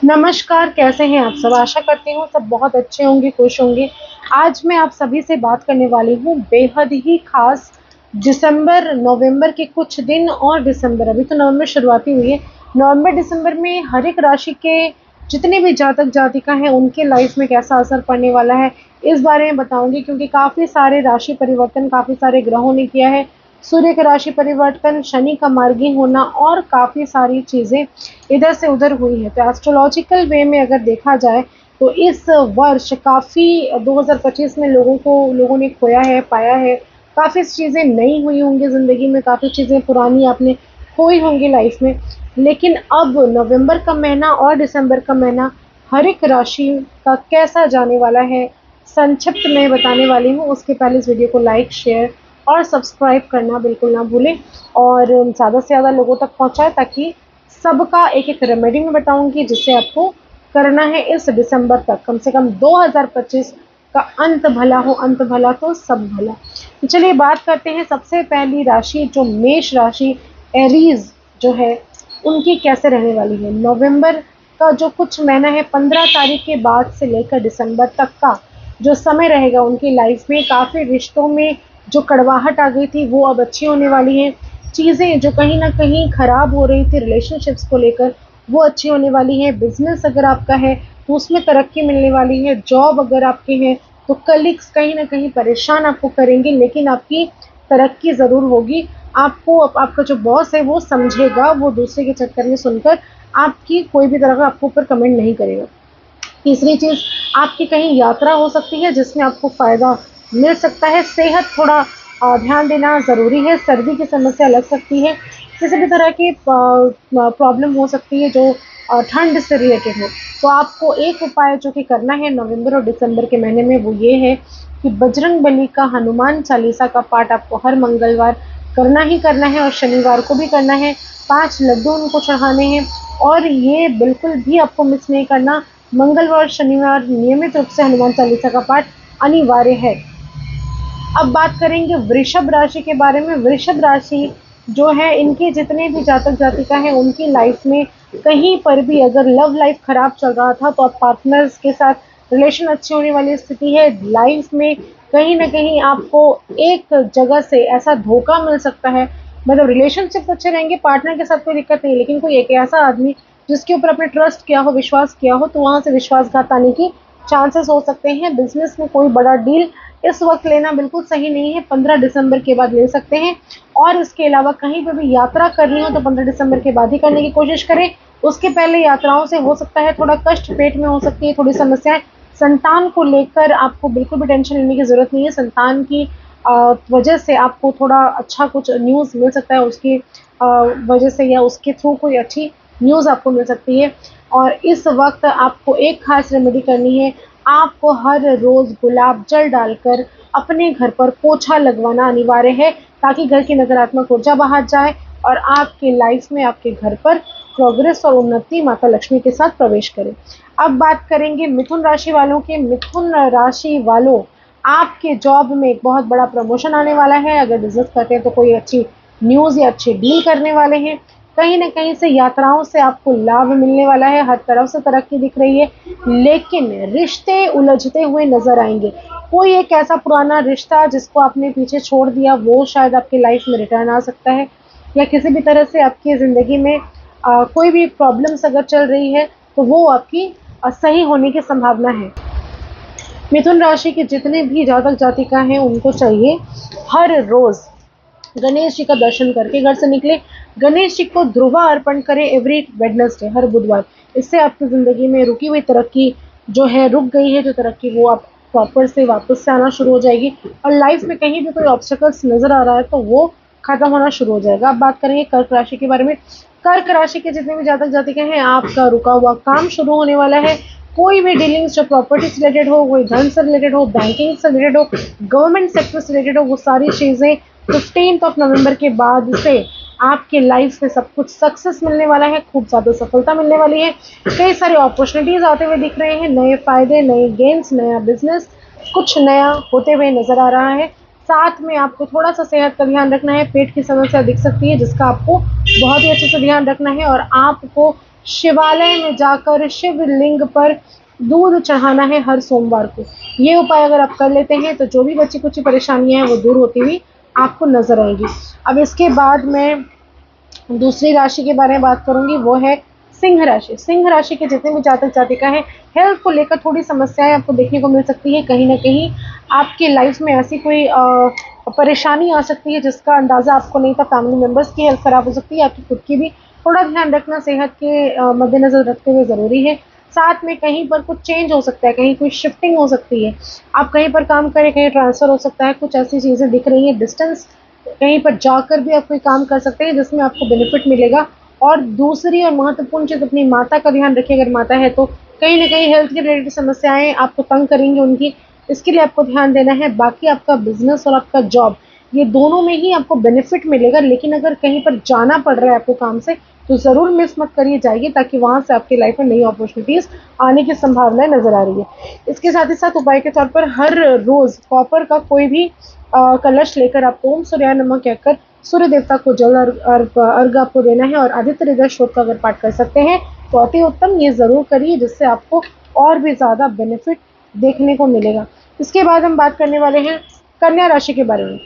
नमस्कार, कैसे हैं आप सब? आशा करती हूँ सब बहुत अच्छे होंगे, खुश होंगे। आज मैं आप सभी से बात करने वाली हूँ बेहद ही ख़ास दिसंबर, नवंबर के कुछ दिन और दिसंबर, अभी तो नवंबर शुरुआती हुई है। नवंबर-दिसंबर में हर एक राशि के जितने भी जातक-जातिका हैं, उनके लाइफ़ में कैसा असर पड़ने वाला है, इस बारे में बताऊँगी क्योंकि काफ़ी सारे राशि परिवर्तन काफ़ी सारे ग्रहों ने किया है। सूर्य का राशि परिवर्तन, शनि का मार्गी होना और काफ़ी सारी चीज़ें इधर से उधर हुई है। तो एस्ट्रोलॉजिकल वे में अगर देखा जाए तो इस वर्ष काफ़ी 2025 में लोगों ने खोया है, पाया है। काफ़ी चीज़ें नई हुई होंगी ज़िंदगी में, काफ़ी चीज़ें पुरानी आपने खोई होंगी लाइफ में। लेकिन अब नवंबर का महीना और दिसंबर का महीना हर एक राशि का कैसा जाने वाला है, संक्षिप्त में बताने वाली हूँ। उसके पहले इस वीडियो को लाइक, शेयर और सब्सक्राइब करना बिल्कुल ना भूलें और ज़्यादा से ज़्यादा लोगों तक पहुँचाएँ ताकि सबका एक-एक रेमेडी मैं बताऊँगी जिससे आपको करना है इस दिसंबर तक, कम से कम 2025 का अंत भला हो, अंत भला तो सब भला। तो चलिए बात करते हैं सबसे पहली राशि जो मेष राशि एरीज़ जो है, उनकी कैसे रहने वाली है। नवंबर का जो कुछ महीना है 15 तारीख के बाद से लेकर दिसंबर तक का जो समय रहेगा उनकी लाइफ में काफ़ी रिश्तों में जो कड़वाहट आ गई थी वो अब अच्छी होने वाली है। चीज़ें जो कहीं न कहीं ख़राब हो रही थी रिलेशनशिप्स को लेकर, वो अच्छी होने वाली है। बिज़नेस अगर आपका है, तो उसमें तरक्की मिलने वाली है। जॉब अगर आपके हैं, तो कलीग्स कहीं न कहीं परेशान आपको करेंगे, लेकिन आपकी तरक्की ज़रूर होगी। आपको आपका जो बॉस है, वो समझेगा, वो दूसरे के चक्कर में सुनकर आपकी कोई भी तरह का आपके ऊपर कमेंट नहीं करेगा। तीसरी चीज़, आपकी कहीं यात्रा हो सकती है जिसमें आपको फ़ायदा मिल सकता है। सेहत थोड़ा ध्यान देना ज़रूरी है, सर्दी की समस्या लग सकती है, किसी भी तरह की प्रॉब्लम हो सकती है जो ठंड से रिलेटेड हो। तो आपको एक उपाय जो कि करना है नवंबर और दिसंबर के महीने में वो ये है कि बजरंगबली का हनुमान चालीसा का पाठ आपको हर मंगलवार करना ही करना है और शनिवार को भी करना है। 5 लड्डू उनको चढ़ाने हैं और ये बिल्कुल भी आपको मिस नहीं करना, मंगलवार, शनिवार नियमित रूप से हनुमान चालीसा का पाठ अनिवार्य है। अब बात करेंगे वृषभ राशि के बारे में। वृषभ राशि जो है इनके जितने भी जातक-जातिका हैं उनकी लाइफ में कहीं पर भी अगर लव लाइफ खराब चल रहा था तो अब पार्टनर्स के साथ रिलेशन अच्छी होने वाली स्थिति है। लाइफ में कहीं न कहीं आपको एक जगह से ऐसा धोखा मिल सकता है, मतलब रिलेशनशिप अच्छे रहेंगे, पार्टनर के साथ कोई दिक्कत नहीं है, लेकिन कोई एक ऐसा आदमी जिसके ऊपर आपने ट्रस्ट किया हो, विश्वास किया हो, तो वहाँ से विश्वासघात आने की चांसेस हो सकते हैं। बिज़नेस में कोई बड़ा डील इस वक़्त लेना बिल्कुल सही नहीं है, 15 दिसंबर के बाद ले सकते हैं और इसके अलावा कहीं पे भी यात्रा करनी हो तो 15 दिसंबर के बाद ही करने की कोशिश करें। उसके पहले यात्राओं से हो सकता है थोड़ा कष्ट, पेट में हो सकती है थोड़ी समस्याएँ। संतान को लेकर आपको बिल्कुल भी टेंशन लेने की ज़रूरत नहीं है। संतान की वजह से आपको थोड़ा अच्छा कुछ न्यूज़ मिल सकता है, उसकी वजह से या उसके थ्रू कोई अच्छी न्यूज़ आपको मिल सकती है। और इस वक़्त आपको एक ख़ास रेमेडी करनी है, आपको हर रोज़ गुलाब जल डालकर अपने घर पर पोछा लगवाना अनिवार्य है ताकि घर की नकारात्मक ऊर्जा बाहर जाए और आपकी लाइफ में आपके घर पर प्रोग्रेस और उन्नति माता लक्ष्मी के साथ प्रवेश करे। अब बात करेंगे मिथुन राशि वालों की। मिथुन राशि वालों, आपके जॉब में एक बहुत बड़ा प्रमोशन आने वाला है। अगर बिज़नेस करते हैं तो कोई अच्छी न्यूज़ या अच्छी डील करने वाले हैं। कहीं न कहीं से यात्राओं से आपको लाभ मिलने वाला है, हर तरफ से तरक्की दिख रही है, लेकिन रिश्ते उलझते हुए नज़र आएँगे। कोई एक ऐसा पुराना रिश्ता जिसको आपने पीछे छोड़ दिया, वो शायद आपकी लाइफ़ में रिटर्न आ सकता है या किसी भी तरह से आपकी ज़िंदगी में कोई भी प्रॉब्लम्स अगर चल रही है, तो वो आपकी सही होने की संभावना है। मिथुन राशि के जितने भी जातक-जातिका हैं, उनको चाहिए हर रोज़ गणेश जी का दर्शन करके घर से निकले। गणेश जी को ध्रुवा अर्पण करें एवरी वेडनेसडे, हर बुधवार। इससे आपकी ज़िंदगी में रुकी हुई तरक्की जो है, रुक गई है जो तरक्की, वो आप प्रॉपर से वापस से आना शुरू हो जाएगी और लाइफ में कहीं भी कोई ऑब्स्टेकल्स नज़र आ रहा है तो वो खत्म होना शुरू हो जाएगा। अब बात करेंगे कर्क राशि के बारे में। कर्क राशि के जितने भी जातक जातिका हैं, आपका रुका हुआ काम शुरू होने वाला है। कोई भी डीलिंग्स जो प्रॉपर्टी से रिलेटेड हो, कोई धन से रिलेटेड हो, बैंकिंग से रिलेटेड हो, गवर्नमेंट सेक्टर से रिलेटेड हो, वो सारी चीज़ें 15 नवंबर के बाद से आपके लाइफ में सब कुछ सक्सेस मिलने वाला है, खूब ज़्यादा सफलता मिलने वाली है। कई सारे अपॉर्चुनिटीज़ आते हुए दिख रहे हैं, नए फ़ायदे, नए गेन्स, नया बिज़नेस, कुछ नया होते हुए नज़र आ रहा है। साथ में आपको थोड़ा-सा सेहत का ध्यान रखना है, पेट की समस्या दिख सकती है जिसका आपको बहुत ही अच्छे से ध्यान रखना है और आपको शिवालय में जाकर शिवलिंग पर दूध चढ़ाना है हर सोमवार को। ये उपाय अगर आप कर लेते हैं तो जो भी बची कुछ परेशानियां हैं वो दूर होती हुई आपको नजर आएंगी। अब इसके बाद मैं दूसरी राशि के बारे में बात करूंगी, वो है सिंह राशि। सिंह राशि के जितने भी जातक जातिका हैं, हेल्थ को लेकर थोड़ी समस्याएं आपको देखने को मिल सकती है। कहीं ना कहीं आपकी लाइफ में ऐसी कोई परेशानी आ सकती है जिसका अंदाजा आपको नहीं था। फैमिली मेंबर्स की हेल्थ खराब हो सकती है, आपकी खुद की भी। थोड़ा ध्यान रखना सेहत के मद्देनजर रखते हुए ज़रूरी है। साथ में कहीं पर कुछ चेंज हो सकता है, कहीं कोई शिफ्टिंग हो सकती है, आप कहीं पर काम करें कहीं ट्रांसफ़र हो सकता है, कुछ ऐसी चीज़ें दिख रही हैं। डिस्टेंस कहीं पर जाकर भी आप कोई काम कर सकते हैं जिसमें आपको बेनिफिट मिलेगा। और दूसरी और महत्वपूर्ण चीज़, अपनी माता का ध्यान रखिए। अगर माता है तो कहीं ना कहीं हेल्थ के रिलेटेड समस्याएं आपको तंग करेंगी उनकी, इसके लिए आपको ध्यान देना है। बाकी आपका बिजनेस और आपका जॉब, ये दोनों में ही आपको बेनिफिट मिलेगा। लेकिन अगर कहीं पर जाना पड़ रहा है आपको काम से, तो ज़रूर मिस मत करिए, जाइए, ताकि वहाँ से आपकी लाइफ में नई अपॉर्चुनिटीज़ आने की संभावनाएं नजर आ रही है। इसके साथ ही साथ उपाय के तौर पर हर रोज कॉपर का कोई भी कलश लेकर आपको ओम सूर्याय नमः कहकर सूर्य देवता को जल अर्घ आपको देना है। और आदित्य हृदय श्लोक का अगर पाठ कर सकते हैं तो अति उत्तम, ये जरूर करिए, जिससे आपको और भी ज्यादा बेनिफिट देखने को मिलेगा। इसके बाद हम बात करने वाले हैं कन्या राशि के बारे में।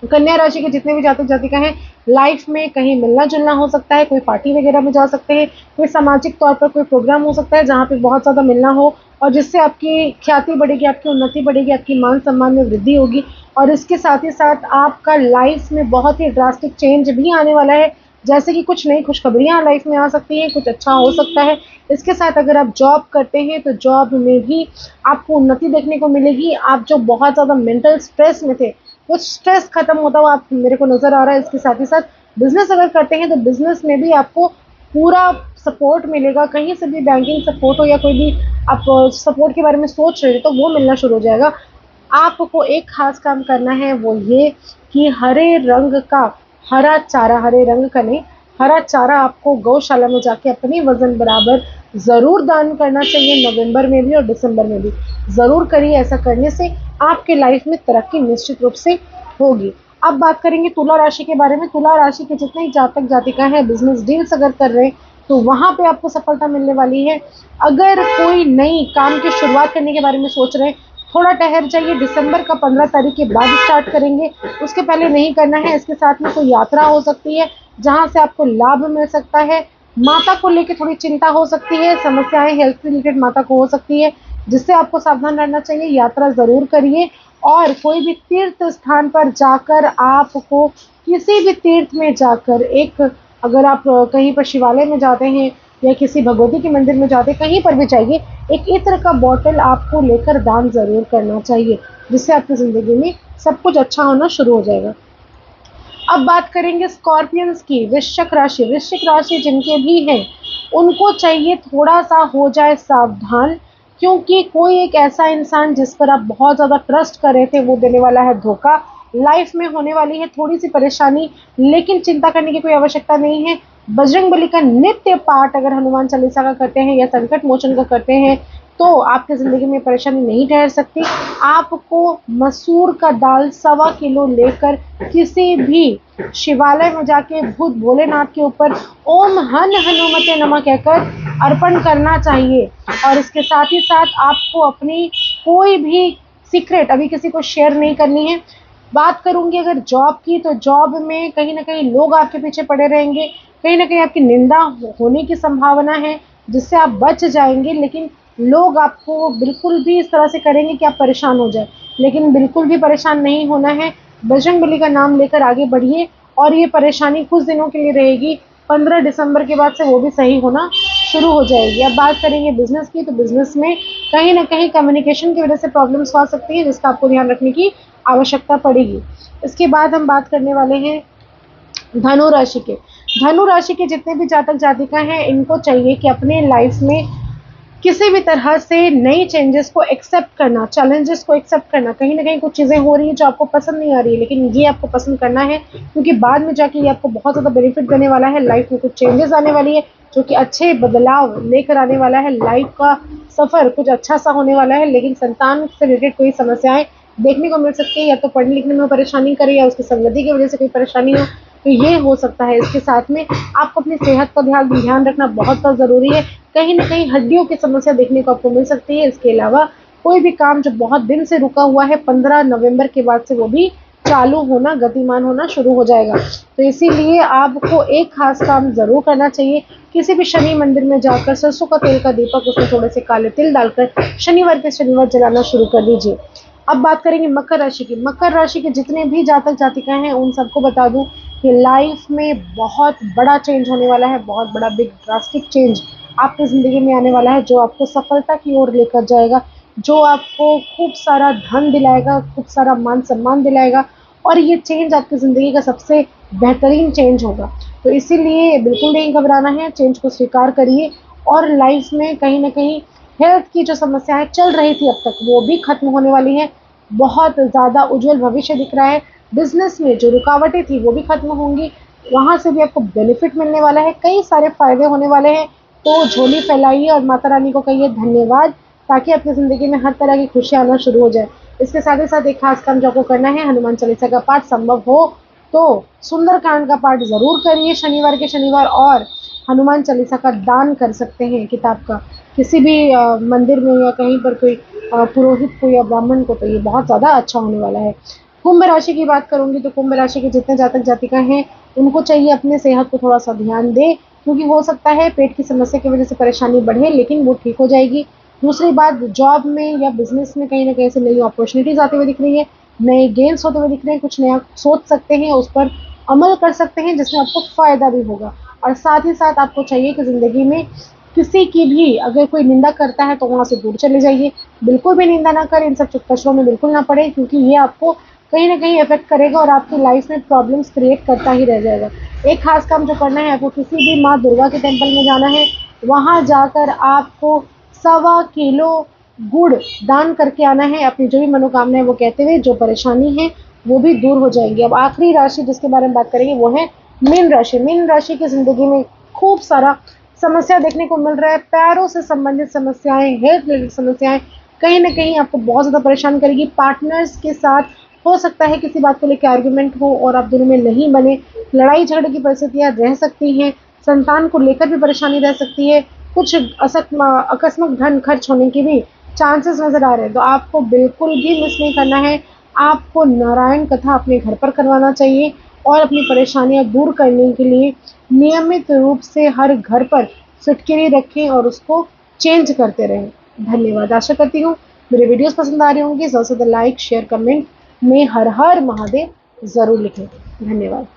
कन्या राशि के जितने भी जातक जातिका हैं, लाइफ में कहीं मिलना जुलना हो सकता है, कोई पार्टी वगैरह में जा सकते हैं, कोई सामाजिक तौर पर कोई प्रोग्राम हो सकता है जहाँ पे बहुत ज़्यादा मिलना हो, और जिससे आपकी ख्याति बढ़ेगी, आपकी उन्नति बढ़ेगी, आपकी मान सम्मान में वृद्धि होगी। और इसके साथ ही साथ आपका लाइफ में बहुत ही ड्रास्टिक चेंज भी आने वाला है, जैसे कि कुछ नई खुशखबरियाँ लाइफ में आ सकती हैं, कुछ अच्छा हो सकता है। इसके साथ अगर आप जॉब करते हैं तो जॉब में भी आपको उन्नति देखने को मिलेगी। आप जो बहुत ज़्यादा मेंटल स्ट्रेस में थे, वो स्ट्रेस खत्म होता हुआ आप मेरे को नज़र आ रहा है। इसके साथ ही साथ बिजनेस अगर करते हैं तो बिजनेस में भी आपको पूरा सपोर्ट मिलेगा। कहीं से भी बैंकिंग सपोर्ट हो या कोई भी आप सपोर्ट के बारे में सोच रहे हो तो वो मिलना शुरू हो जाएगा। आपको एक खास काम करना है, वो ये कि हरे रंग का हरा चारा, हरे रंग का नहीं, हरा चारा आपको गौशाला में जाके अपने वजन बराबर ज़रूर दान करना चाहिए। नवंबर में भी और दिसंबर में भी ज़रूर करिए। ऐसा करने से आपके लाइफ में तरक्की निश्चित रूप से होगी। अब बात करेंगे तुला राशि के बारे में। तुला राशि के जितने जातक जातिका हैं, बिजनेस डील्स अगर कर रहे हैं तो वहाँ पे आपको सफलता मिलने वाली है। अगर कोई नई काम की शुरुआत करने के बारे में सोच रहे हैं, थोड़ा ठहर जाइए, दिसंबर का 15 तारीख के बाद स्टार्ट करेंगे, उसके पहले नहीं करना है। इसके साथ में कोई यात्रा हो सकती है जहाँ से आपको लाभ मिल सकता है। माता को लेकर थोड़ी चिंता हो सकती है, समस्याएं हेल्थ से रिलेटेड माता को हो सकती है, जिससे आपको सावधान रहना चाहिए। यात्रा ज़रूर करिए। और कोई भी तीर्थ स्थान पर जाकर आपको, किसी भी तीर्थ में जाकर, एक अगर आप कहीं पर शिवालय में जाते हैं या किसी भगवती के मंदिर में जाते हैं, कहीं पर भी जाइए, एक इत्र का बॉटल आपको लेकर दान ज़रूर करना चाहिए, जिससे आपकी ज़िंदगी में सब कुछ अच्छा होना शुरू हो जाएगा। अब बात करेंगे स्कॉर्पियंस की, वृश्चिक राशि। वृश्चिक राशि जिनके भी हैं, उनको चाहिए थोड़ा सा हो जाए सावधान, क्योंकि कोई एक ऐसा इंसान जिस पर आप बहुत ज़्यादा ट्रस्ट कर रहे थे, वो देने वाला है धोखा। लाइफ में होने वाली है थोड़ी सी परेशानी, लेकिन चिंता करने की कोई आवश्यकता नहीं है। बजरंगबली का नित्य पाठ अगर हनुमान चालीसा का करते हैं या संकट मोचन का करते हैं तो आपकी ज़िंदगी में परेशानी नहीं ठहर सकती। आपको मसूर का दाल 1.25 किलो लेकर किसी भी शिवालय में जाके भूत भोलेनाथ के ऊपर ओम हन हनुमते नमः कहकर अर्पण करना चाहिए। और इसके साथ ही साथ आपको अपनी कोई भी सीक्रेट अभी किसी को शेयर नहीं करनी है। बात करूंगी अगर जॉब की, तो जॉब में कहीं ना कहीं लोग आपके पीछे पड़े रहेंगे, कहीं ना कहीं आपकी निंदा होने की संभावना है, जिससे आप बच जाएंगे। लेकिन लोग आपको बिल्कुल भी इस तरह से करेंगे कि आप परेशान हो जाए, लेकिन बिल्कुल भी परेशान नहीं होना है। बजरंगबली का नाम लेकर आगे बढ़िए, और ये परेशानी कुछ दिनों के लिए रहेगी। 15 दिसंबर के बाद से वो भी सही होना शुरू हो जाएगी। अब बात करेंगे बिजनेस की, तो बिजनेस में कहीं ना कहीं कम्युनिकेशन की वजह से प्रॉब्लम्स आ सकती है, जिसका आपको ध्यान रखने की आवश्यकता पड़ेगी। इसके बाद हम बात करने वाले हैं धनु राशि के। धनु राशि के जितने भी जातक जातिका हैं, इनको चाहिए कि अपने लाइफ में किसी भी तरह से नई चेंजेस को एक्सेप्ट करना, चैलेंजेस को एक्सेप्ट करना। कहीं ना कहीं कुछ चीज़ें हो रही हैं जो आपको पसंद नहीं आ रही है, लेकिन ये आपको पसंद करना है, क्योंकि बाद में जाके ये आपको बहुत ज़्यादा बेनिफिट देने वाला है। लाइफ में कुछ चेंजेस आने वाली है जो कि अच्छे बदलाव लेकर आने वाला है। लाइफ का सफ़र कुछ अच्छा सा होने वाला है। लेकिन संतान से रिलेटेड कोई समस्याएं देखने को मिल सकती है, या तो पढ़ने लिखने में परेशानी करे, या उसकी संगति की वजह से कोई परेशानी हो, तो ये हो सकता है। इसके साथ में आपको अपनी सेहत का ध्यान रखना बहुत ज़रूरी है। कहीं न कहीं हड्डियों की समस्या देखने को आपको मिल सकती है। इसके अलावा कोई भी काम जो बहुत दिन से रुका हुआ है 15 नवंबर के बाद से वो भी चालू होना, गतिमान होना शुरू हो जाएगा। तो इसीलिए आपको एक खास काम ज़रूर करना चाहिए। किसी भी शनि मंदिर में जाकर सरसों का तेल का दीपक, उसमें थोड़े से काले तिल डालकर शनिवार के शनिवार जलाना शुरू कर दीजिए। अब बात करेंगे मकर राशि की। मकर राशि के जितने भी जातक जातिकाएं हैं उन सबको बता दूं कि लाइफ में बहुत बड़ा चेंज होने वाला है, बहुत बड़ा बिग ड्रास्टिक चेंज आपकी ज़िंदगी में आने वाला है, जो आपको सफलता की ओर लेकर जाएगा, जो आपको खूब सारा धन दिलाएगा, खूब सारा मान सम्मान दिलाएगा, और ये चेंज आपकी ज़िंदगी का सबसे बेहतरीन चेंज होगा। तो इसीलिए बिल्कुल नहीं घबराना है, चेंज को स्वीकार करिए और लाइफ में कहीं न कहीं हेल्थ की जो समस्याएं चल रही थी अब तक वो भी खत्म होने वाली है। बहुत ज़्यादा उज्जवल भविष्य दिख रहा है। बिजनेस में जो रुकावटें थी वो भी खत्म होंगी, वहाँ से भी आपको बेनिफिट मिलने वाला है, कई सारे फायदे होने वाले हैं। तो झोली फैलाइए और माता रानी को कहिए धन्यवाद, ताकि आपकी ज़िंदगी में हर तरह की खुशियाँ आना शुरू हो जाए। इसके साथ ही साथ एक खास काम जो आपको करना है, हनुमान चालीसा का पाठ संभव हो तो सुंदरकांड का पाठ ज़रूर करिए शनिवार के शनिवार, और हनुमान चालीसा का दान कर सकते हैं किताब का किसी भी मंदिर में या कहीं पर कोई पुरोहित को या ब्राह्मण को, तो ये बहुत ज़्यादा अच्छा होने वाला है। कुंभ राशि की बात करूंगी तो कुंभ राशि के जितने जातक जातिका हैं उनको चाहिए अपने सेहत को थोड़ा सा ध्यान दे, क्योंकि हो सकता है पेट की समस्या की वजह से परेशानी बढ़े, लेकिन वो ठीक हो जाएगी। दूसरी बात, जॉब में या बिजनेस में कहीं ना कहीं से नई अपॉर्चुनिटीज आते हुए दिख रही है, नए गेन्स होते हुए दिख रहे हैं, कुछ नया सोच सकते हैं, उस पर अमल कर सकते हैं जिसमें आपको फ़ायदा भी होगा। और साथ ही साथ आपको चाहिए कि ज़िंदगी में किसी की भी अगर कोई निंदा करता है तो वहाँ से दूर चले जाइए, बिल्कुल भी निंदा ना करें, इन सब चक्करों में बिल्कुल ना पड़े, क्योंकि ये आपको कहीं ना कहीं इफेक्ट करेगा और आपकी लाइफ में प्रॉब्लम्स क्रिएट करता ही रह जाएगा। एक खास काम जो करना है, आपको किसी भी माँ दुर्गा के टेम्पल में जाना है, वहाँ जाकर आपको 1.25 किलो गुड़ दान करके आना है, अपनी जो भी मनोकामना है वो कहते हुए, जो परेशानी है वो भी दूर हो जाएंगी। अब आखिरी राशि जिसके बारे में बात करेंगे वो है मीन राशि। मीन राशि की ज़िंदगी में खूब सारा समस्या देखने को मिल रहा है, पैरों से संबंधित समस्याएं, हेल्थ रिलेटेड समस्याएं कहीं ना कहीं आपको बहुत ज़्यादा परेशान करेगी। पार्टनर्स के साथ हो सकता है किसी बात को लेकर आर्ग्यूमेंट हो और आप दोनों में नहीं बने, लड़ाई झगड़े की परिस्थितियां रह सकती हैं, संतान को लेकर भी परेशानी रह सकती है, कुछ आकस्मिक धन खर्च होने की भी चांसेस नज़र आ रहे हैं। तो आपको बिल्कुल भी मिस नहीं करना है, आपको नारायण कथा अपने घर पर करवाना चाहिए और अपनी परेशानियां दूर करने के लिए नियमित रूप से हर घर पर फिटकरी रखें और उसको चेंज करते रहें। धन्यवाद। आशा करती हूँ मेरे वीडियोस पसंद आ रहे होंगे। ज़्यादा से ज़्यादा लाइक शेयर कमेंट में हर हर महादेव ज़रूर लिखें। धन्यवाद।